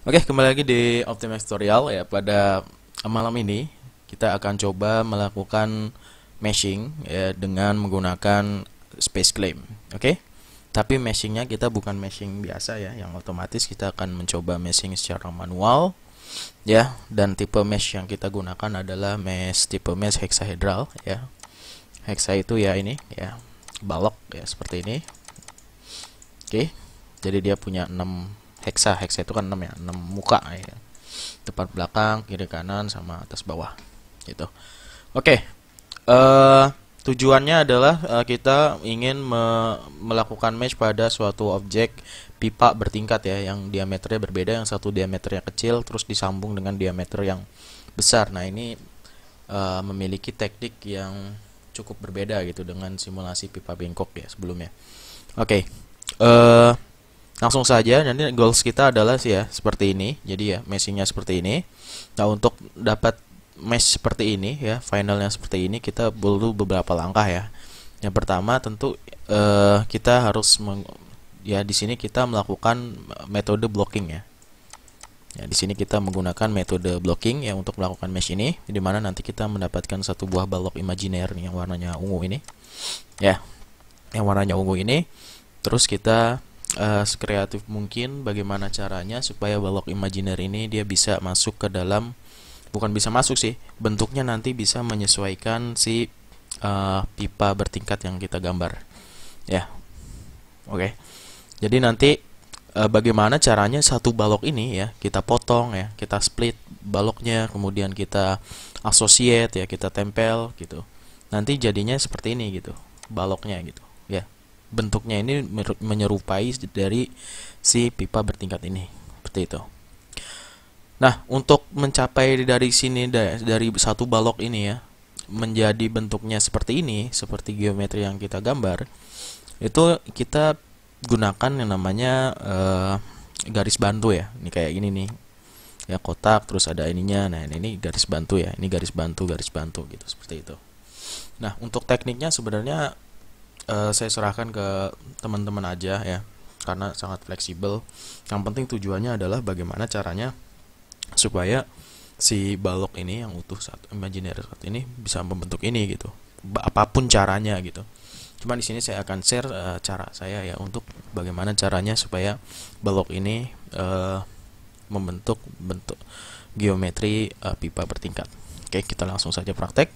Oke, kembali lagi di Optimax Tutorial ya. Pada malam ini kita akan coba melakukan meshing ya dengan menggunakan Space Claim. Oke. Tapi meshingnya kita bukan meshing biasa ya, yang otomatis kita akan mencoba meshing secara manual ya. Dan tipe mesh yang kita gunakan adalah tipe mesh hexahedral ya. Hexa itu ya ini ya, balok ya seperti ini. Oke. Jadi dia punya 6 hexa. Hexa itu kan 6 ya, 6 muka ya. Depan belakang, kiri kanan sama atas bawah gitu. Oke. eh Tujuannya adalah kita ingin melakukan mesh pada suatu objek pipa bertingkat ya, yang diameternya berbeda, yang satu diameternya kecil terus disambung dengan diameter yang besar. Nah, ini memiliki teknik yang cukup berbeda gitu dengan simulasi pipa bengkok ya sebelumnya. Oke. eh Langsung saja, nanti goals kita adalah sih ya seperti ini. Jadi ya meshingnya seperti ini. Nah, untuk dapat mesh seperti ini ya, finalnya seperti ini, kita perlu beberapa langkah ya. Yang pertama tentu kita harus ya di sini kita melakukan metode blocking ya. Ya, di sini kita menggunakan metode blocking ya untuk melakukan mesh ini, di mana nanti kita mendapatkan satu buah balok imajiner yang warnanya ungu ini. Ya, yang warnanya ungu ini. Terus kita sekreatif mungkin bagaimana caranya supaya balok imajiner ini dia bisa masuk ke dalam, bukan bisa masuk sih, bentuknya nanti bisa menyesuaikan si pipa bertingkat yang kita gambar ya. Oke. Jadi nanti bagaimana caranya satu balok ini ya kita potong ya, kita split baloknya, kemudian kita associate ya, kita tempel gitu, nanti jadinya seperti ini gitu baloknya gitu ya. Bentuknya ini menyerupai dari si pipa bertingkat ini seperti itu. Nah, untuk mencapai dari sini, dari satu balok ini ya menjadi bentuknya seperti ini, seperti geometri yang kita gambar, itu kita gunakan yang namanya garis bantu ya. Ini kayak ini nih ya, kotak terus ada ininya. Nah, ini garis bantu ya, ini garis bantu gitu, seperti itu. Nah, untuk tekniknya sebenarnya saya serahkan ke teman-teman aja ya, karena sangat fleksibel. Yang penting tujuannya adalah bagaimana caranya supaya si balok ini yang utuh satu imajiner satu ini bisa membentuk ini gitu, apapun caranya gitu. Cuma di sini saya akan share cara saya ya untuk bagaimana caranya supaya balok ini membentuk bentuk geometri pipa bertingkat. Oke, kita langsung saja praktek.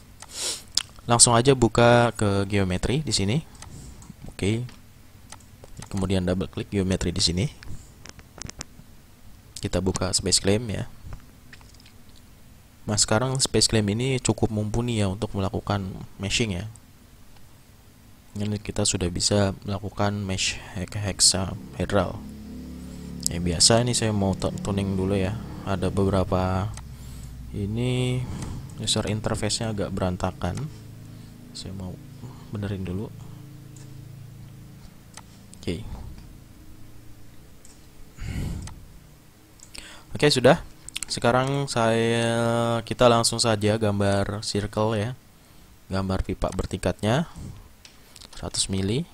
Langsung aja buka ke geometri di sini. Oke. Kemudian double klik geometri di sini. Kita buka Space Claim ya. Nah, sekarang Space Claim ini cukup mumpuni ya untuk melakukan meshing ya. Ini kita sudah bisa melakukan mesh hexahedral. Ya, biasa ini saya mau tuning dulu ya. Ada beberapa ini user interface-nya agak berantakan. Saya mau benerin dulu. Oke. Oke, sudah. Sekarang kita langsung saja gambar circle ya. Gambar pipa bertingkatnya 100 mili.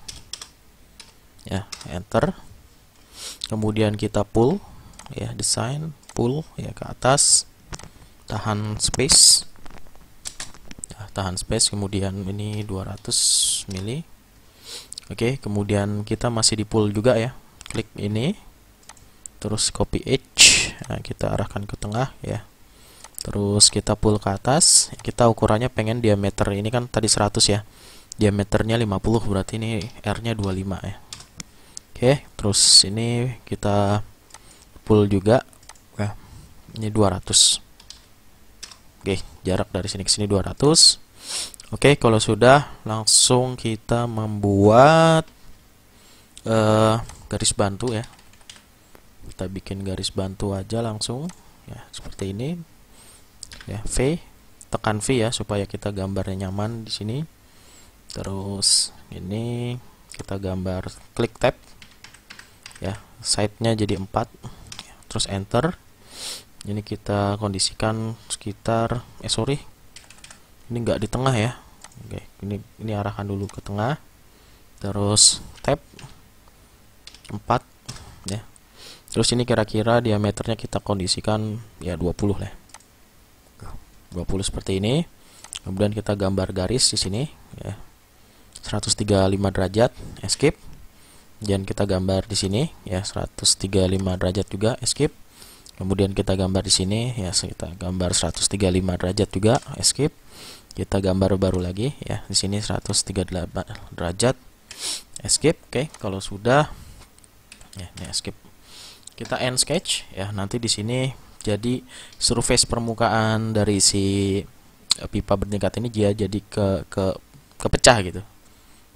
Ya, enter. Kemudian kita pull ya, design, pull ya ke atas. Tahan space. Ya, tahan space, kemudian ini 200 mili. Oke, kemudian kita masih di pull juga ya. Klik ini. Terus copy edge. Nah, kita arahkan ke tengah ya. Terus kita pull ke atas. Kita ukurannya pengen diameter ini kan tadi 100 ya. Diameternya 50, berarti ini R-nya 25 ya. Oke, terus ini kita pull juga. Nah, ini 200. Oke, jarak dari sini ke sini 200. Oke, kalau sudah langsung kita membuat garis bantu ya. Kita bikin garis bantu aja langsung ya, seperti ini. Ya, V, tekan V ya supaya kita gambarnya nyaman di sini. Terus ini kita gambar, klik tab ya, side-nya jadi 4. Terus enter. Ini kita kondisikan sekitar ini nggak di tengah ya. Oke, ini arahkan dulu ke tengah. Terus tab 4 ya. Terus ini kira-kira diameternya kita kondisikan ya 20 lah. 20 seperti ini. Kemudian kita gambar garis di sini ya. 135 derajat, escape. Dan kita gambar di sini ya 135 derajat juga, escape. Kemudian kita gambar di sini ya, kita gambar 135 derajat juga, escape. Kita gambar baru lagi ya, di sini 138 derajat, escape. Oke, kalau sudah ya ini escape. Kita end sketch ya, nanti di sini jadi surface permukaan dari si pipa bertingkat ini dia jadi kepecah gitu.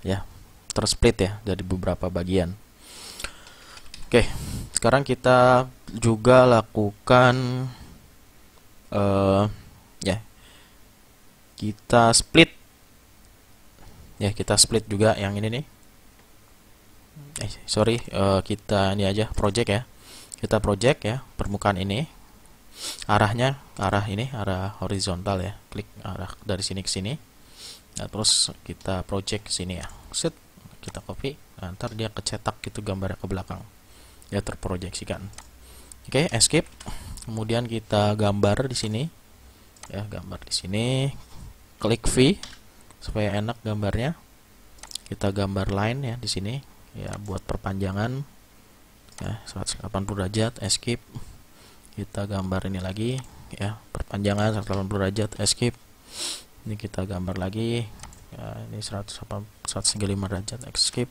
Ya, tersplit ya dari beberapa bagian. Oke, sekarang kita juga lakukan ya, kita split ya, kita split juga yang ini nih. Kita ini aja project ya. Kita project ya permukaan ini, arahnya arah ini, arah horizontal ya. Klik arah dari sini ke sini. Nah, terus kita project ke sini ya. Set, kita copy. Nah, ntar dia kecetak gitu gambarnya ke belakang. Ya terproyeksikan. Oke, escape. Kemudian kita gambar di sini. Ya, gambar di sini. Klik V supaya enak gambarnya. Kita gambar line ya di sini. Ya, buat perpanjangan. Ya, 180 derajat, escape. Kita gambar ini lagi ya, perpanjangan 180 derajat, escape. Ini kita gambar lagi ya, ini 135 derajat, escape.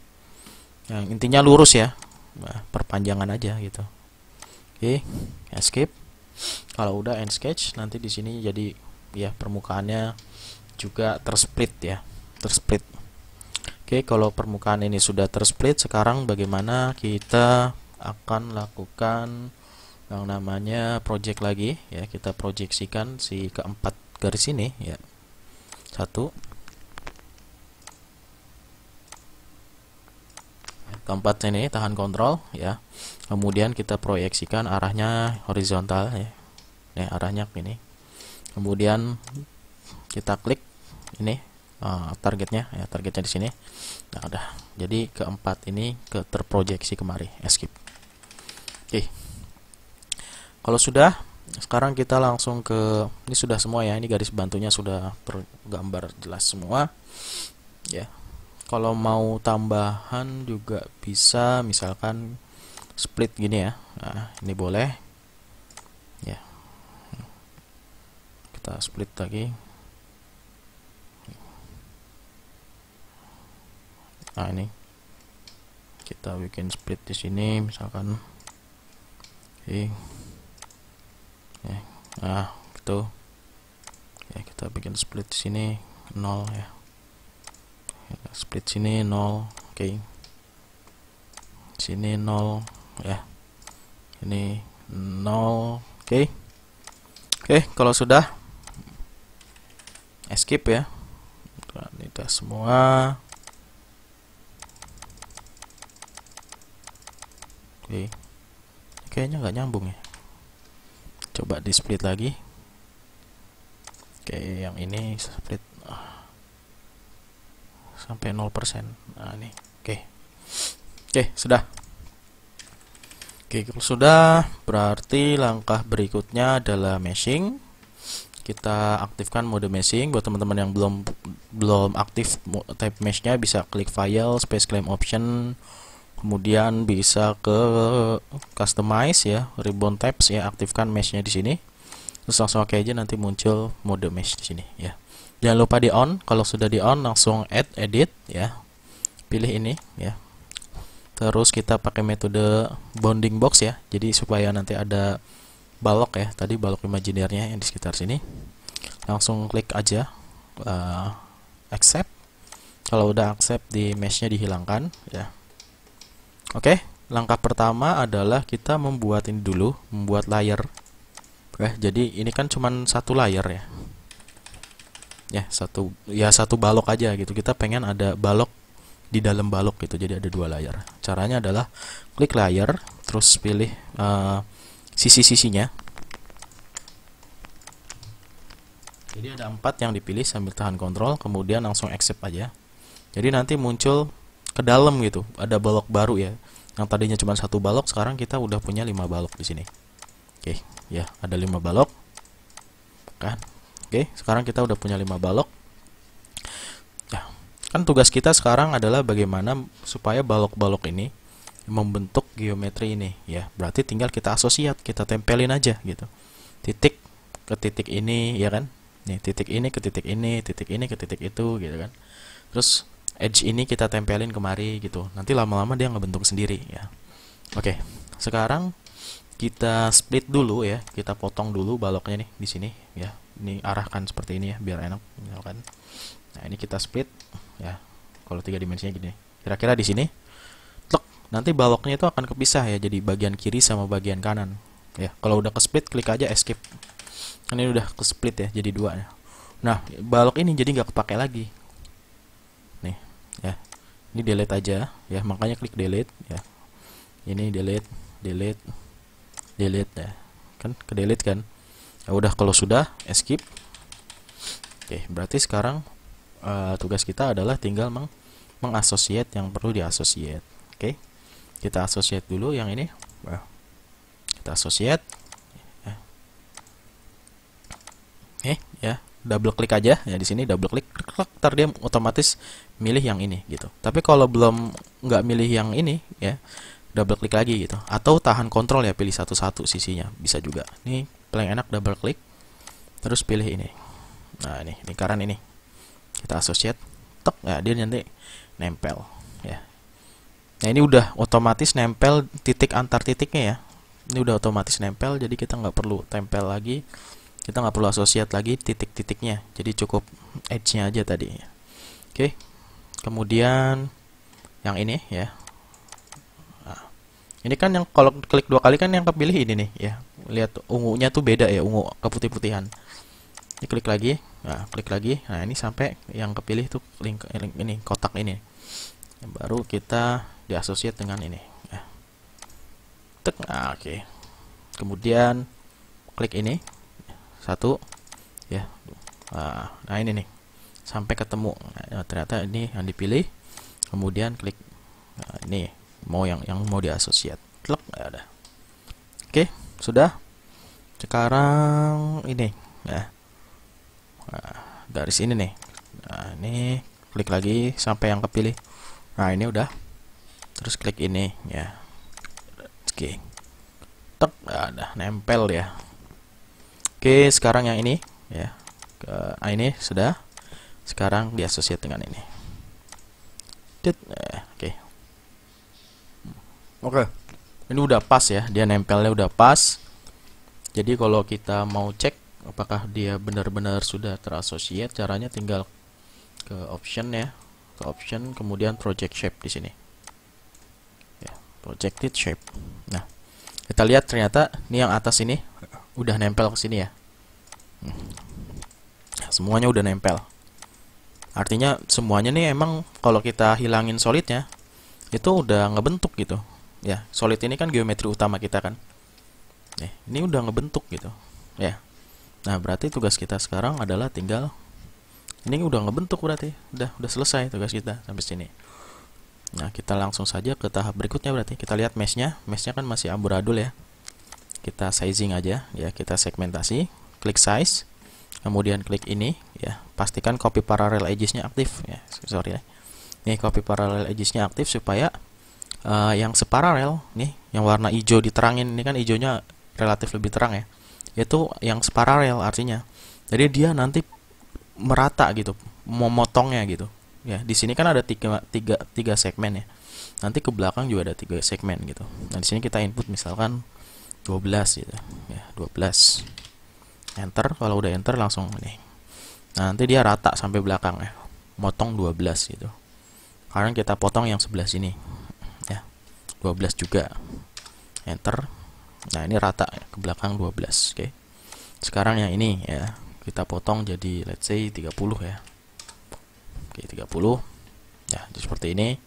Yang intinya lurus ya, nah, perpanjangan aja gitu. Oke, escape. Kalau udah end sketch, nanti di sini jadi ya permukaannya juga tersplit ya, tersplit. Oke, kalau permukaan ini sudah tersplit, sekarang bagaimana kita akan lakukan yang namanya project lagi ya. Kita proyeksikan si keempat garis ini ya. Satu, keempat ini tahan kontrol ya. Kemudian kita proyeksikan arahnya horizontal ya. Nih arahnya ini. Kemudian kita klik ini targetnya ya, targetnya di sini. Nah, udah. Jadi keempat ini terproyeksi kemari, escape. Oke. Kalau sudah, sekarang kita langsung ke ini sudah semua ya. Ini garis bantunya sudah tergambar jelas semua. Ya. Kalau mau tambahan juga bisa, misalkan split gini ya. Nah, ini boleh. Ya. Kita split lagi. Nah, ini kita bikin split di sini misalkan. Oke. Ya, nah, gitu. Ya, kita bikin split di sini 0 ya. Split sini 0. Oke. Sini 0 ya. Ini 0. Oke. Oke, kalau sudah escape ya. Ini udah semua. Oke. Kayaknya nggak nyambung ya. Coba di split lagi. Oke, yang ini split sampai 0%. Nah, ini. Oke. Oke, sudah. Oke, kalau sudah, berarti langkah berikutnya adalah meshing. Kita aktifkan mode meshing. Buat teman-teman yang belum aktif type mesh-nya, bisa klik file, space claim option. Kemudian bisa ke customize ya, ribbon tabs ya, aktifkan mesh-nya di sini. Terus langsung oke aja, nanti muncul mode mesh di sini ya. Jangan lupa di on. Kalau sudah di on, langsung add edit ya. Pilih ini ya. Terus kita pakai metode bounding box ya. Jadi supaya nanti ada balok ya. Tadi balok imaginernya yang di sekitar sini. Langsung klik aja accept. Kalau udah accept, di mesh-nya dihilangkan ya. Oke, langkah pertama adalah kita membuat ini dulu, membuat layer. Jadi ini kan cuman satu layer ya. Ya, satu balok aja gitu. Kita pengen ada balok di dalam balok gitu. Jadi ada dua layer. Caranya adalah klik layer, terus pilih sisi-sisinya. Jadi ada 4 yang dipilih sambil tahan kontrol, kemudian langsung accept aja. Jadi nanti muncul ke dalam gitu, ada balok baru ya. Yang tadinya cuma satu balok, sekarang kita udah punya 5 balok di sini. Oke, ya, ada 5 balok. Kan? Oke, sekarang kita udah punya 5 balok. Ya, kan tugas kita sekarang adalah bagaimana supaya balok-balok ini membentuk geometri ini, ya. Berarti tinggal kita asosiat, kita tempelin aja gitu. Titik ke titik ini, ya kan? Nih, titik ini ke titik ini, titik ini ke titik itu, gitu kan. Terus edge ini kita tempelin kemari gitu. Nanti lama-lama dia ngebentuk sendiri, ya. Oke, sekarang kita split dulu ya. Kita potong dulu baloknya nih di sini, ya. Ini arahkan seperti ini ya, biar enak, misalkan. Nah, ini kita split, ya. Kalau 3 dimensinya gini. Kira-kira di sini. Tlek, nanti baloknya itu akan kepisah ya, jadi bagian kiri sama bagian kanan. Ya, kalau udah ke split, klik aja escape. Ini udah ke split ya, jadi 2 ya. Nah, balok ini jadi nggak kepake lagi. Nih, ya. Ini delete aja, ya. Makanya klik delete, ya. Ini delete, delete, delete ya. Kan ke delete kan? Ya udah, kalau sudah escape. Oke, berarti sekarang tugas kita adalah tinggal mengasosiate yang perlu diasosiate. Oke. Kita associate dulu yang ini. Kita associate. Ya, double klik aja ya di sini, double klik, ntar dia otomatis milih yang ini gitu. Tapi kalau belum nggak milih yang ini ya, double klik lagi gitu. Atau tahan kontrol ya, pilih satu-satu sisinya, bisa juga. Ini paling enak double klik, terus pilih ini. Nah ini lingkaran ini, kita associate, tek, ya dia nanti nempel ya. Nah ini udah otomatis nempel titik antar titiknya ya. Ini udah otomatis nempel, jadi kita nggak perlu tempel lagi. Kita nggak perlu associate lagi titik-titiknya, jadi cukup edge-nya aja tadi. Oke, kemudian yang ini ya. Nah, ini kan yang kalau klik 2 kali kan yang kepilih ini nih ya. Lihat ungunya tuh beda ya, ungu keputih-putihan. Ini klik lagi, nah klik lagi. Nah ini sampai yang kepilih tuh link ini, kotak ini. Yang baru kita diassociate dengan ini. Ya. Tek, nah, oke. Kemudian klik ini. 1 ya. Nah ini nih sampai ketemu. Nah, ternyata ini yang dipilih. Kemudian klik ini mau yang mau diasosiat. Klik, ada. Oke, sudah. Sekarang ini ya. Garis ini nih. Nah, ini klik lagi sampai yang kepilih. Nah, ini udah. Terus klik ini ya. Oke. Tek, ada nempel ya. Oke, sekarang yang ini ya. Ini sudah. Sekarang diasosiat dengan ini. Oke. Oke. Ini udah pas ya, dia nempelnya udah pas. Jadi kalau kita mau cek apakah dia benar-benar sudah terasosiat, caranya tinggal ke option ya. Ke option, kemudian project shape di sini. Ya, projected shape. Nah, kita lihat ternyata ini yang atas ini udah nempel ke sini ya. Semuanya udah nempel. Artinya semuanya nih emang kalau kita hilangin solidnya itu udah ngebentuk gitu. Ya, solid ini kan geometri utama kita kan. Ini udah ngebentuk gitu. Ya. Nah, berarti tugas kita sekarang adalah tinggal ini udah ngebentuk, berarti udah selesai tugas kita sampai sini. Nah, kita langsung saja ke tahap berikutnya. Berarti kita lihat mesh-nya kan masih amburadul ya. Kita sizing aja ya, kita segmentasi, klik size, kemudian klik ini ya, pastikan copy parallel edges-nya aktif ya. Sorry ya. Nih copy parallel edges-nya aktif supaya yang separalel nih, yang warna hijau diterangin ini kan hijaunya relatif lebih terang ya. Itu yang separalel artinya. Jadi dia nanti merata gitu, memotongnya gitu. Ya, di sini kan ada tiga segmen ya. Nanti ke belakang juga ada 3 segmen gitu. Nah, di sini kita input misalkan 12 gitu ya, 12. Enter, kalau udah enter langsung ini. Nah, nanti dia rata sampai belakang ya. Motong 12 gitu. Sekarang kita potong yang sebelah sini. Ya. 12 juga. Enter. Nah, ini rata ya, ke belakang 12. Oke. Sekarang yang ini ya, kita potong jadi let's say 30 ya. Oke, 30. Ya, seperti ini.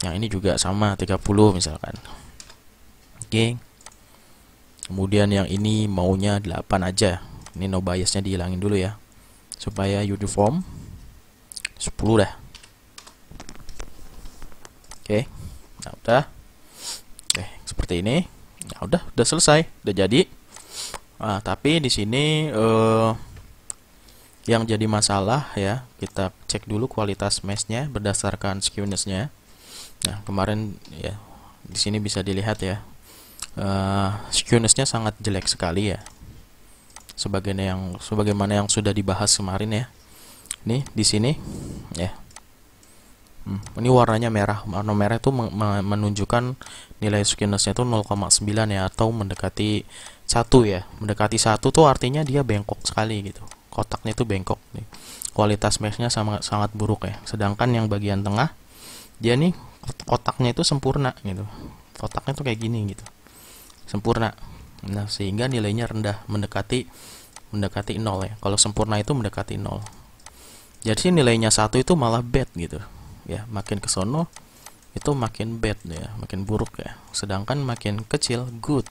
Yang ini juga sama 30 misalkan. Oke. Kemudian yang ini maunya 8 aja. Ini no biasnya dihilangin dulu ya, supaya uniform. 10 dah. Oke. Nah, udah. seperti ini. Nah, udah selesai, udah jadi. Nah, tapi di sini yang jadi masalah ya, kita cek dulu kualitas meshnya berdasarkan skewness-nya. Nah, kemarin ya di sini bisa dilihat ya, skewness-nya sangat jelek sekali ya. Sebagaimana yang sudah dibahas kemarin ya. Nih di sini ya. Ini warnanya merah. Warna merah itu menunjukkan nilai skewness-nya itu 0,9 ya, atau mendekati 1 ya. Mendekati 1 tuh artinya dia bengkok sekali gitu. Kotaknya itu bengkok nih. Kualitas mesh-nya sangat buruk ya. Sedangkan yang bagian tengah dia nih kotaknya itu sempurna gitu. Kotaknya tuh kayak gini gitu. Sempurna. Nah, sehingga nilainya rendah, mendekati 0 ya. Kalau sempurna itu mendekati 0. Jadi nilainya 1 itu malah bad gitu. Ya, makin ke sono itu makin bad ya, makin buruk ya. Sedangkan makin kecil good.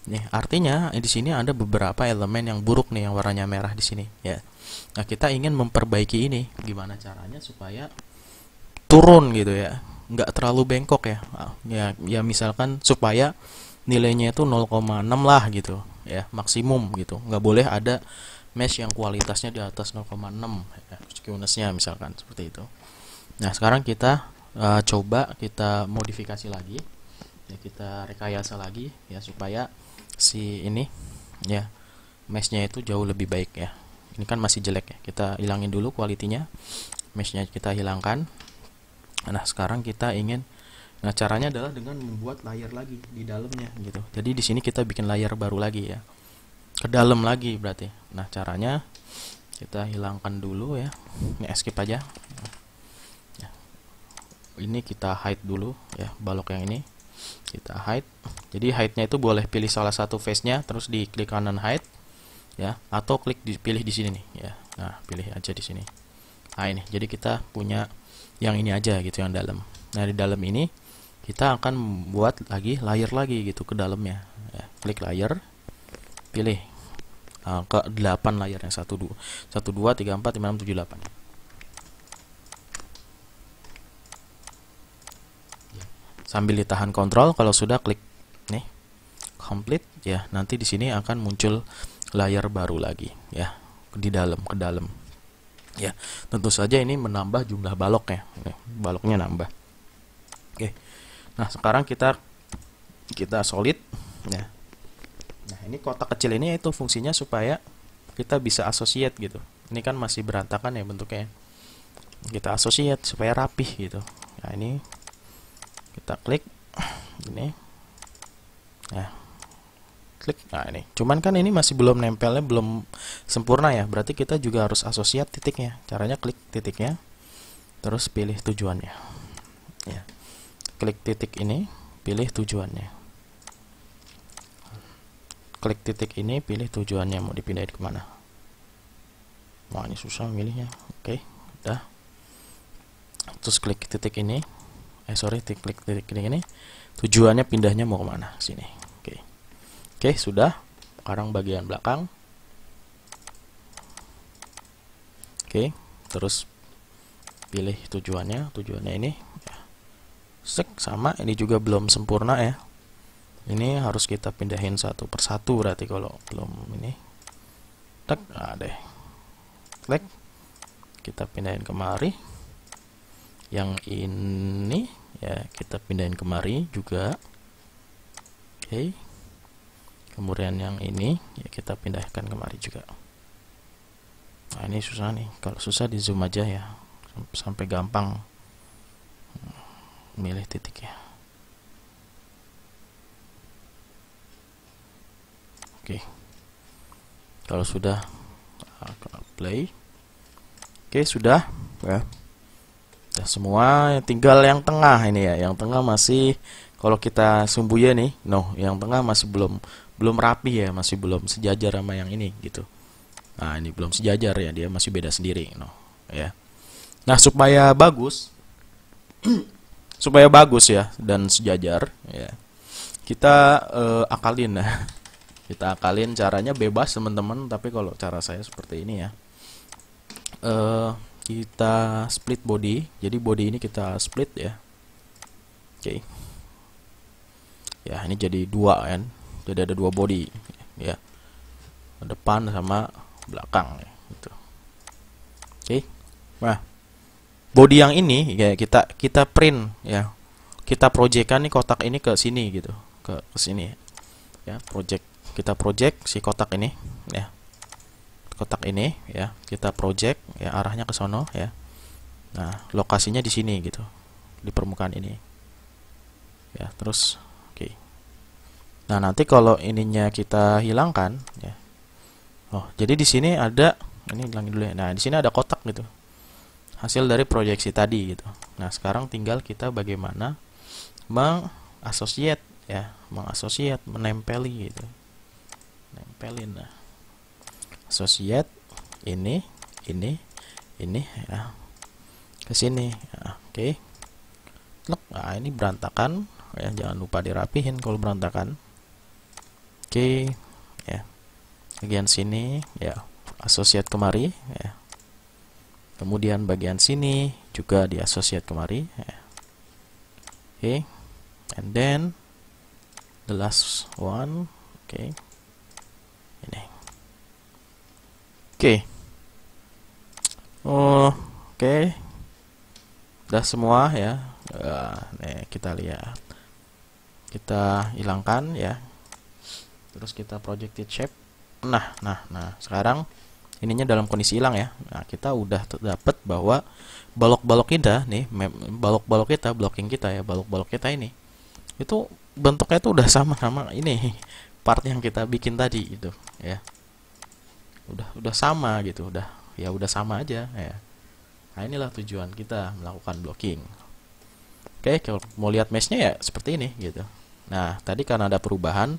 Nih, artinya di sini ada beberapa elemen yang buruk nih yang warnanya merah di sini ya. Nah, kita ingin memperbaiki ini. Gimana caranya supaya turun gitu ya, nggak terlalu bengkok ya. Ya misalkan supaya nilainya itu 0,6 lah gitu ya, maksimum gitu. Nggak boleh ada mesh yang kualitasnya di atas 0,6 ya, skewness-nya misalkan seperti itu. Nah, sekarang kita coba kita modifikasi lagi ya, kita rekayasa lagi ya, supaya si ini ya meshnya itu jauh lebih baik ya. Ini kan masih jelek ya, kita hilangin dulu quality-nya, meshnya kita hilangkan. Nah, sekarang kita ingin, nah caranya adalah dengan membuat layer lagi di dalamnya gitu. Jadi di sini kita bikin layer baru lagi ya, ke dalam lagi berarti. Nah, caranya kita hilangkan dulu ya, ini escape aja. Ini kita hide dulu ya, balok yang ini kita hide. Jadi hide-nya itu boleh pilih salah satu face-nya, terus diklik kanan hide ya, atau pilih di sini nih ya. Nah, pilih aja di sini. Nah, ini jadi kita punya yang ini aja gitu, yang dalam. Nah, di dalam ini kita akan buat lagi layer lagi gitu ke dalamnya ya. Klik layer, pilih ke 8 layernya, 1 2 3 4 5 6 7 8. Sambil ditahan kontrol, kalau sudah klik nih complete ya, nanti di sini akan muncul layer baru lagi ya, ke dalam ya. Tentu saja ini menambah jumlah balok ya, baloknya nambah. Oke, nah sekarang kita solid ya. Nah, ini kotak kecil ini itu fungsinya supaya kita bisa associate gitu. Ini kan masih berantakan ya bentuknya, kita associate supaya rapih gitu. Nah, ini kita klik ini ya, klik. Nah, ini cuman kan ini masih belum nempelnya, belum sempurna ya, berarti kita juga harus associate titiknya. Caranya klik titiknya, terus pilih tujuannya ya, klik titik ini, pilih tujuannya, klik titik ini, pilih tujuannya mau dipindahin kemana. Wah, ini susah milihnya. Oke, udah, terus klik titik ini, klik titik ini, tujuannya pindahnya mau kemana, sini. Oke, sudah. Sekarang bagian belakang. Oke, terus pilih tujuannya ini ya. Sama, ini juga belum sempurna ya, ini harus kita pindahin satu persatu berarti kalau belum ini. Deh, klik, kita pindahin kemari. Yang ini ya kita pindahin kemari juga. Oke, kemudian yang ini ya kita pindahkan kemari juga. Nah, ini susah nih, kalau susah di zoom aja ya, sampai gampang milih titik ya. Oke, kalau sudah play. Oke, sudah ya. Udah semua, tinggal yang tengah ini ya. Yang tengah masih, kalau kita sumbu ya nih, yang tengah masih belum rapi ya, masih belum sejajar sama yang ini gitu. Nah, ini belum sejajar ya, dia masih beda sendiri, ya. Nah, supaya bagus ya dan sejajar ya, kita akalin ya. Kita akalin, caranya bebas teman-teman, tapi kalau cara saya seperti ini ya. Kita split body, jadi body ini kita split ya. Oke. Ya, ini jadi dua kan. Jadi ada dua body ya. Depan sama belakang ya, gitu. Oke. Nah, body yang ini ya kita print ya. Kita projectkan nih kotak ini ke sini gitu. Ke sini ya. Kita project si kotak ini ya. Kotak ini ya, kita project ya arahnya ke sono ya. Nah, lokasinya di sini gitu. Di permukaan ini. Ya, terus oke. Nah, nanti kalau ininya kita hilangkan ya. Oh, jadi di sini ada, ini hilangin dulu ya. Nah, di sini ada kotak gitu. Hasil dari proyeksi tadi gitu. Nah, sekarang tinggal kita bagaimana mengasosiat ya, menempeli gitu. Nempelin. Nah, associate ini ya ke sini. Ya, oke. Nah, ini berantakan ya, jangan lupa dirapihin kalau berantakan. Oke, ya. Bagian sini ya associate kemari ya. Kemudian bagian sini juga di associate kemari ya. Oke. And then the last one. Oke. Ini. Oke. Oh, oke. Udah semua ya. Nih kita lihat. Kita hilangkan ya. Terus kita projected shape. Nah, sekarang ininya dalam kondisi hilang ya. Nah, kita udah dapat bahwa balok-balok kita nih, balok-balok kita, blocking kita ya, balok-balok kita ini itu bentuknya tuh udah sama ini part yang kita bikin tadi itu ya. Udah sama gitu, udah sama aja ya. Nah, inilah tujuan kita melakukan blocking. Oke, kalau mau lihat meshnya ya seperti ini gitu. Nah, tadi karena ada perubahan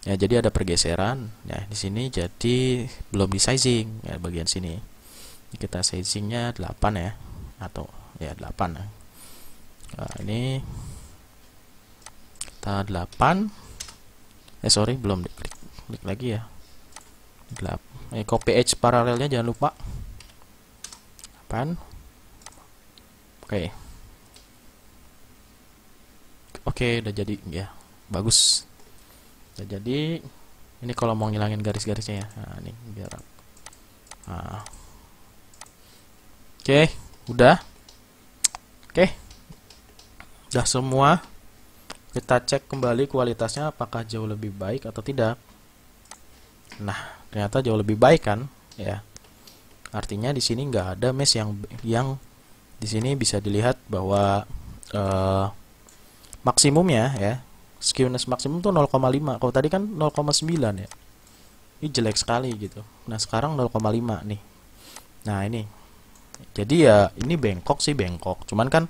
ya, jadi ada pergeseran ya di sini, jadi belum di sizing ya bagian sini. Kita sizingnya 8 ya, atau ya 8 ya. Nah, ini kita 8. Sorry, belum klik lagi ya. 8. Copy edge paralelnya jangan lupa. 8. Oke. Oke, udah jadi ya. Bagus. Jadi ini kalau mau ngilangin garis-garisnya ya. Nah, ini biar nah. Oke, udah. Oke. Udah semua. Kita cek kembali kualitasnya apakah jauh lebih baik atau tidak. Nah, ternyata jauh lebih baik kan, ya. Artinya di sini nggak ada mesh yang di sini bisa dilihat bahwa maksimumnya ya. Skewness maksimum tuh 0,5. Kalau tadi kan 0,9 ya. Ini jelek sekali gitu. Nah, sekarang 0,5 nih. Nah, ini. Jadi ya ini bengkok sih, bengkok. Cuman kan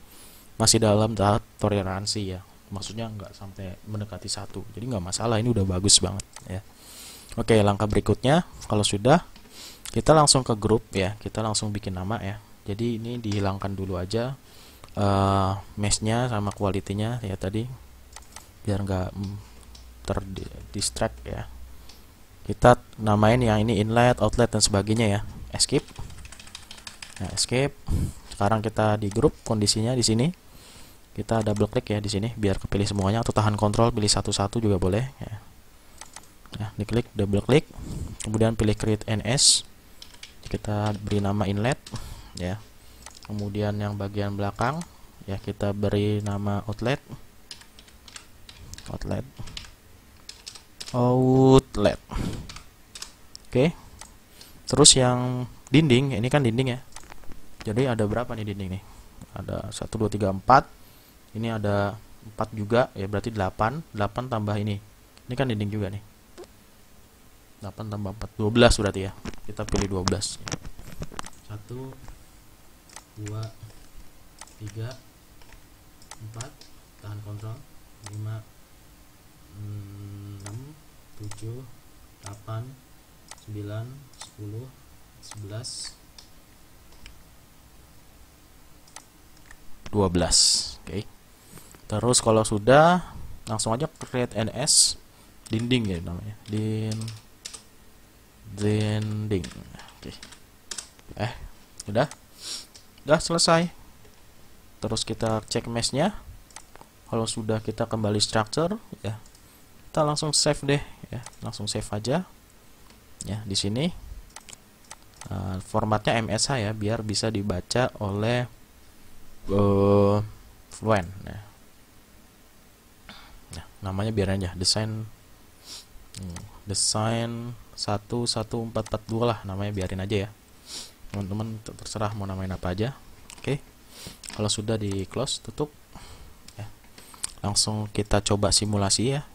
masih dalam tahap toleransi ya. Maksudnya nggak sampai mendekati 1. Jadi nggak masalah, ini udah bagus banget ya. Oke, langkah berikutnya kalau sudah, kita langsung ke grup ya. Kita langsung bikin nama ya. Jadi ini dihilangkan dulu aja meshnya sama quality-nya ya tadi, biar nggak terdistract ya. Kita namain yang ini inlet, outlet dan sebagainya ya. Escape. Nah, escape. Sekarang kita di grup, kondisinya di sini. Kita double klik ya di sini biar kepilih semuanya, atau tahan kontrol pilih satu-satu juga boleh ya. Nah, diklik, double klik. Kemudian pilih create NS. Kita beri nama inlet ya. Kemudian yang bagian belakang ya kita beri nama outlet. Oke. Terus yang dinding, ini kan dinding ya. Jadi ada berapa nih dinding nih? Ada 1 2 3 4. Ini ada 4 juga ya, berarti 8. 8 tambah ini. Ini kan dinding juga nih. 8 tambah 4 12 berarti ya. Kita pilih 12. 1 2 3 4, tahan kontrol 5 6 7 8 9 10 11 12. Oke. Terus kalau sudah, langsung aja create NS dinding ya namanya. Dinding. Oke. Udah selesai. Terus kita cek meshnya. Kalau sudah kita kembali structure ya, kita langsung save deh ya, langsung save aja ya. Di sini formatnya MSH ya, biar bisa dibaca oleh Fluent ya. Nah, namanya biar aja desain 11442 lah namanya, biarin aja ya teman-teman, terserah mau namain apa aja. Oke, kalau sudah di close, tutup ya. Langsung kita coba simulasi ya.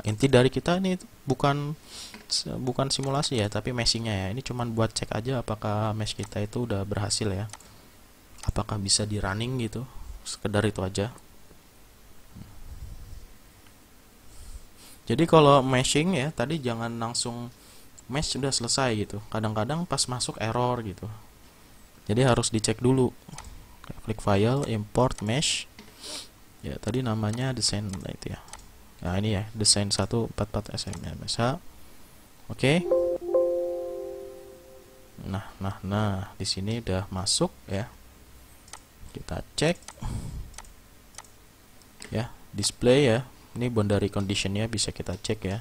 Inti dari kita ini bukan simulasi ya, tapi meshingnya ya. Ini cuman buat cek aja apakah mesh kita itu udah berhasil ya, apakah bisa di running gitu, sekedar itu aja. Jadi kalau meshing ya, tadi jangan langsung mesh sudah selesai gitu. Kadang-kadang pas masuk error gitu. Jadi harus dicek dulu. Klik file, import mesh. Ya, tadi namanya desain itu ya. Nah, ini ya, desain 144 SMMSH. Oke. Nah, di sini udah masuk ya. Kita cek. Ya, display ya. Ini boundary conditionnya bisa kita cek ya.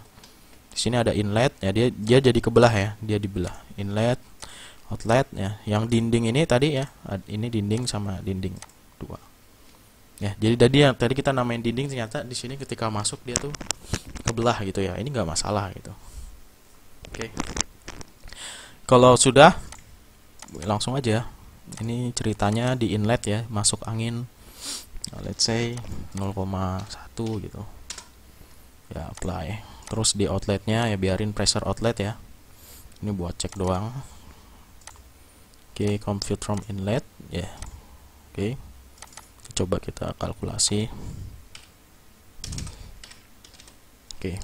Di sini ada inlet ya, dia jadi kebelah ya, dia dibelah. Inlet, outlet ya. Yang dinding ini tadi ya, ini dinding sama dinding dua. Ya, jadi tadi kita namain dinding, ternyata di sini ketika masuk dia tuh kebelah gitu ya. Ini nggak masalah gitu. Oke. Kalau sudah, langsung aja. Ini ceritanya di inlet ya, masuk angin. Let's say 0,1 gitu. Ya, apply. Terus di outletnya ya biarin pressure outlet ya. Ini buat cek doang. Oke, compute from inlet ya. Oke. Coba kita kalkulasi. Oke.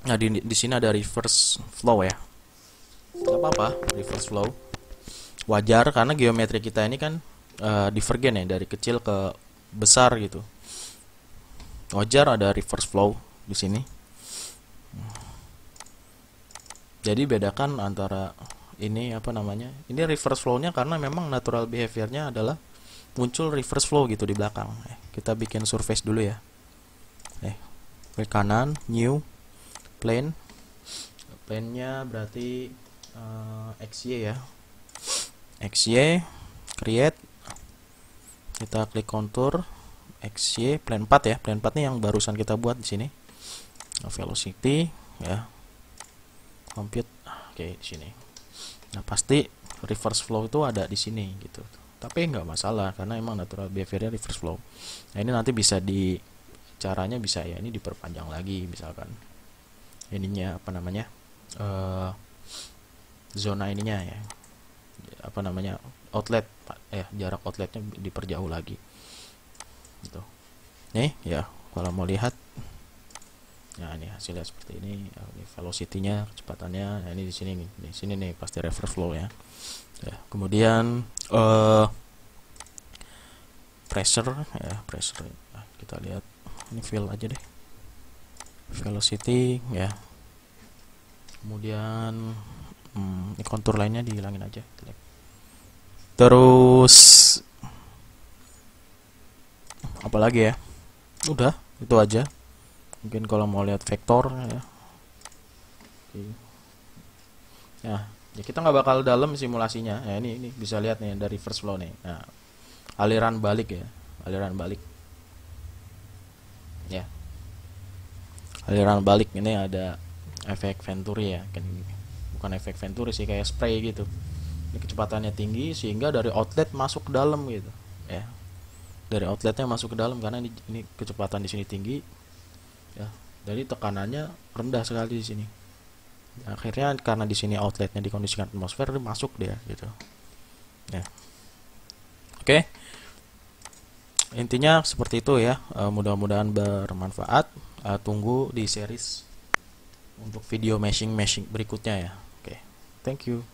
Nah, di sini ada reverse flow ya. Gak apa-apa, reverse flow. Wajar karena geometri kita ini kan divergen ya, dari kecil ke besar gitu. Wajar ada reverse flow di sini. Jadi bedakan antara ini apa namanya? Ini reverse flow-nya karena memang natural behavior-nya adalah muncul reverse flow gitu di belakang. Kita bikin surface dulu ya. Klik kanan, new, plane. Plane-nya berarti XY ya. XY, create, kita klik contour, XY, plane 4 ya, plane 4 nih yang barusan kita buat di sini. Velocity ya, compute, oke di sini. Nah pasti reverse flow itu ada di sini gitu, tapi nggak masalah karena emang natural behaviornya reverse flow. Nah ini nanti bisa caranya bisa ya, ini diperpanjang lagi misalkan ininya apa namanya, zona ininya ya, apa namanya, outlet jarak outletnya diperjauh lagi gitu. Nih ya, kalau mau lihat nah ini hasilnya seperti ini. Ini velocity-nya, kecepatannya. Nah ini di sini nih pasti reverse flow ya. Kemudian pressure ya, pressure. Nah, kita lihat ini fill aja deh, velocity ya. Kemudian ini kontur lainnya dihilangin aja. Terus apalagi ya, udah itu aja. Mungkin kalau mau lihat vektor ya. Ya kita nggak bakal dalam simulasinya ya. Ini bisa lihat nih dari reverse flow nih. Nah, aliran balik ya, aliran balik ya, aliran balik ini ada efek Venturi ya, bukan efek Venturi sih, kayak spray gitu. Ini kecepatannya tinggi sehingga dari outlet masuk ke dalam gitu ya, dari outletnya masuk ke dalam karena ini kecepatan di sini tinggi ya, jadi tekanannya rendah sekali di sini. Akhirnya karena di sini outletnya dikondisikan atmosfer, masuk dia gitu ya. Oke, intinya seperti itu ya. Mudah-mudahan bermanfaat. Tunggu di series untuk video meshing berikutnya ya. Oke, thank you.